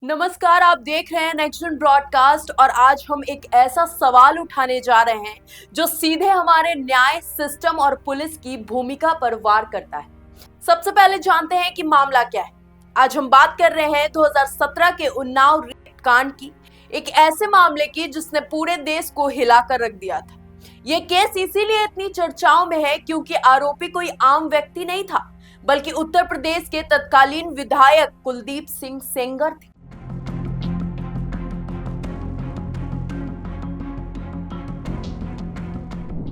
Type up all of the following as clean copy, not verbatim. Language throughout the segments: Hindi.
नमस्कार, आप देख रहे हैं नेक्स्ट ब्रॉडकास्ट और आज हम एक ऐसा सवाल उठाने जा रहे हैं जो सीधे हमारे न्याय सिस्टम और पुलिस की भूमिका पर वार करता है। सबसे पहले जानते हैं कि मामला क्या है। आज हम बात कर रहे हैं 2017 के उन्नाव रेप कांड की, एक ऐसे मामले की जिसने पूरे देश को हिलाकर रख दिया था। ये केस इसीलिए इतनी चर्चाओं में है क्योंकि आरोपी कोई आम व्यक्ति नहीं था, बल्कि उत्तर प्रदेश के तत्कालीन विधायक कुलदीप सिंह सेंगर थे।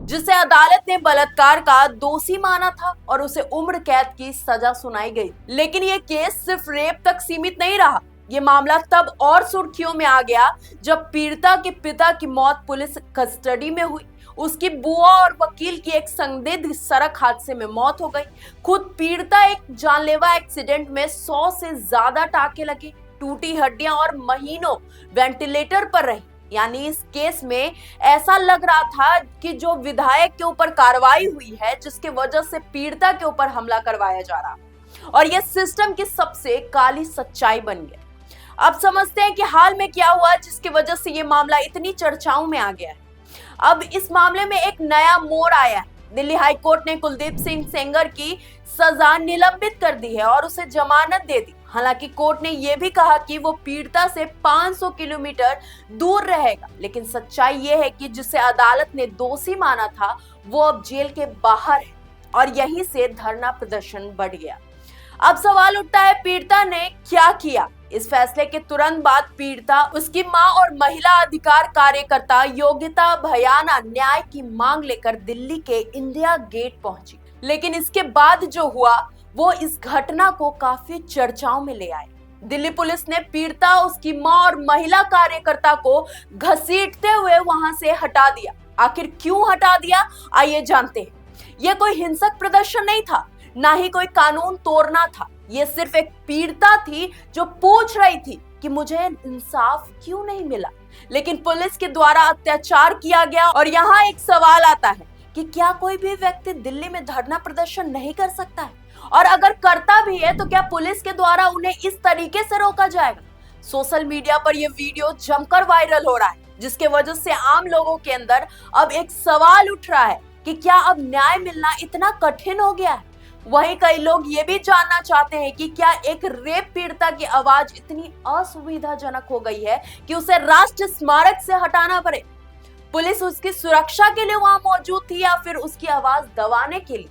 जिसे अदालत ने बलात्कार का दोषी माना था और उसे उम्र कैद की सजा सुनाई गई। लेकिन ये केस सिर्फ रेप तक सीमित नहीं रहा। ये मामला तब और सुर्खियों में आ गया जब पीड़िता के पिता की मौत पुलिस कस्टडी में हुई। उसकी बुआ और वकील की एक संदिग्ध सड़क हादसे में मौत हो गई। खुद पीड़िता एक जानलेवा एक्सीडेंट में 100 से ज्यादा टाके लगे, टूटी हड्डियां और महीनों वेंटिलेटर पर रही। यानी इस केस में ऐसा लग रहा था कि जो विधायक के ऊपर कार्रवाई हुई है, जिसके वजह से पीड़िता के ऊपर हमला करवाया जा रहा, और यह सिस्टम की सबसे काली सच्चाई बन गया। अब समझते हैं कि हाल में क्या हुआ जिसकी वजह से यह मामला इतनी चर्चाओं में आ गया है। अब इस मामले में एक नया मोड़ आया है। दिल्ली हाईकोर्ट ने कुलदीप सिंह सेंगर की सजा निलंबित कर दी है और उसे जमानत दे दी। हालांकि कोर्ट ने यह भी कहा कि वो पीड़िता से 500 किलोमीटर दूर रहेगा, लेकिन सच्चाई यह है कि जिसे अदालत ने दोषी माना था वो अब जेल के बाहर है और यहीं से धरना प्रदर्शन बढ़ गया। अब सवाल उठता है, पीड़िता ने क्या किया? इस फैसले के तुरंत बाद पीड़िता, उसकी मां और महिला अधिकार कार्यकर्ता योगिता भयाना न्याय की मांग लेकर दिल्ली के इंडिया गेट पहुंची। लेकिन इसके बाद जो हुआ वो इस घटना को काफी चर्चाओं में ले आए। दिल्ली पुलिस ने पीड़िता, उसकी मां और महिला कार्यकर्ता को घसीटते हुए वहां से हटा दिया। आखिर क्यों हटा दिया, आइए जानते हैं। यह कोई हिंसक प्रदर्शन नहीं था, ना ही कोई कानून तोड़ना था। ये सिर्फ एक पीड़िता थी जो पूछ रही थी कि मुझे इंसाफ क्यों नहीं मिला। लेकिन पुलिस के द्वारा अत्याचार किया गया। और यहाँ एक सवाल आता है कि क्या कोई भी व्यक्ति दिल्ली में धरना प्रदर्शन नहीं कर सकता है? और अगर करता भी है तो क्या पुलिस के द्वारा उन्हें इस तरीके से रोका जाएगा? सोशल मीडिया पर यह वीडियो जमकर वायरल हो रहा है, जिसके वजह से आम लोगों के अंदर अब एक सवाल उठ रहा है कि क्या अब न्याय मिलना इतना कठिन हो गया है? वहीं कई लोग ये भी जानना चाहते हैं कि क्या एक रेप पीड़िता की आवाज इतनी असुविधाजनक हो गई है कि उसे राष्ट्रीय स्मारक से हटाना पड़े? पुलिस उसकी सुरक्षा के लिए वहां मौजूद थी या फिर उसकी आवाज दबाने के लिए?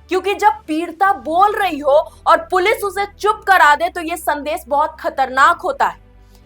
क्योंकि जब पीड़िता बोल रही हो और पुलिस उसे चुप करा दे तो ये संदेश बहुत खतरनाक होता है।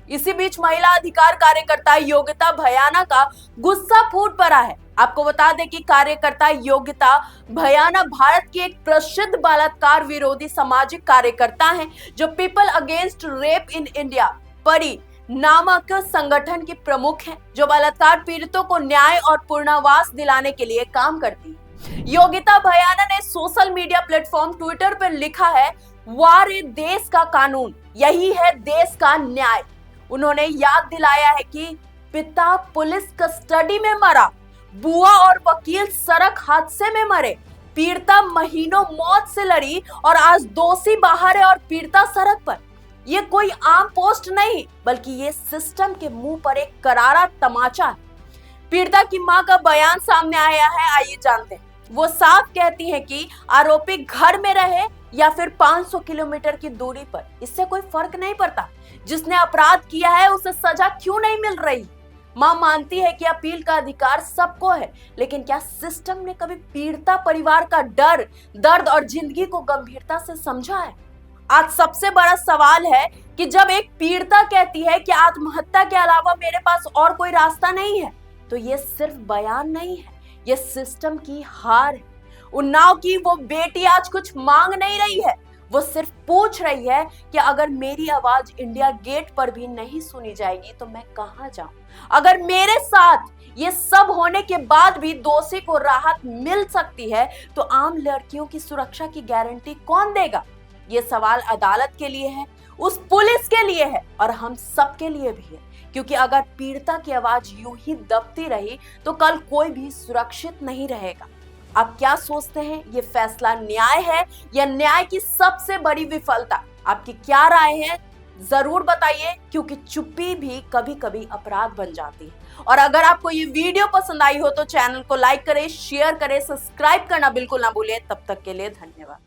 इसी बीच महिला अधिकार कार्यकर्ता योगिता भयाना का गुस्सा फूट पड़ा है। आपको बता दें कि कार्यकर्ता योगिता भयाना भारत की एक प्रसिद्ध बलात्कार विरोधी सामाजिक कार्यकर्ता हैं, जो people against rape in India परी नामक संगठन की प्रमुख हैं, जो बलात्कार पीड़ितों को न्याय और पुनर्वास दिलाने के लिए काम करती है। योगिता भयाना ने सोशल मीडिया प्लेटफॉर्म ट्विटर पर लिखा है, वार ए देश का कानून, यही है देश का न्याय। उन्होंने याद दिलाया है कि पिता पुलिस कस्टडी में मरा, बुआ और वकील सड़क हादसे में मरे, पीड़िता महीनों मौत से लड़ी और आज दोषी बाहर है और पीड़िता सड़क पर। ये कोई आम पोस्ट नहीं, बल्कि ये सिस्टम के मुंह पर एक करारा तमाचा है। पीड़िता की मां का बयान सामने आया है, आइए जानते हैं। वो साफ कहती है कि आरोपी घर में रहे या फिर 500 किलोमीटर की दूरी पर, इससे कोई फर्क नहीं पड़ता। जिसने अपराध किया है उसे सजा क्यों नहीं मिल रही? मां मानती है कि अपील का अधिकार सबको है, लेकिन क्या सिस्टम ने कभी पीड़िता परिवार का डर, दर्द और जिंदगी को गंभीरता से समझा है? आज सबसे बड़ा सवाल है कि जब एक पीड़िता कहती है कि आत्महत्या के अलावा मेरे पास और कोई रास्ता नहीं है, तो ये सिर्फ बयान नहीं है, ये सिस्टम की हार है। उन्नाव की वो बेटी आज कुछ मांग नहीं रही है, वो सिर्फ पूछ रही है कि अगर मेरी आवाज इंडिया गेट पर भी नहीं सुनी जाएगी तो मैं कहां जाऊं? अगर मेरे साथ ये सब होने के बाद भी दोषी को राहत मिल सकती है तो आम लड़कियों की सुरक्षा की गारंटी कौन देगा? ये सवाल अदालत के लिए है, उस पुलिस के लिए है और हम सब के लिए भी है। क्योंकि अगर पीड़िता की आवाज यूं ही दबती रही तो कल कोई भी सुरक्षित नहीं रहेगा। आप क्या सोचते हैं, ये फैसला न्याय है या न्याय की सबसे बड़ी विफलता? आपकी क्या राय है जरूर बताइए, क्योंकि चुप्पी भी कभी कभी अपराध बन जाती है। और अगर आपको ये वीडियो पसंद आई हो तो चैनल को लाइक करें, शेयर करें, सब्सक्राइब करना बिल्कुल ना भूलें। तब तक के लिए धन्यवाद।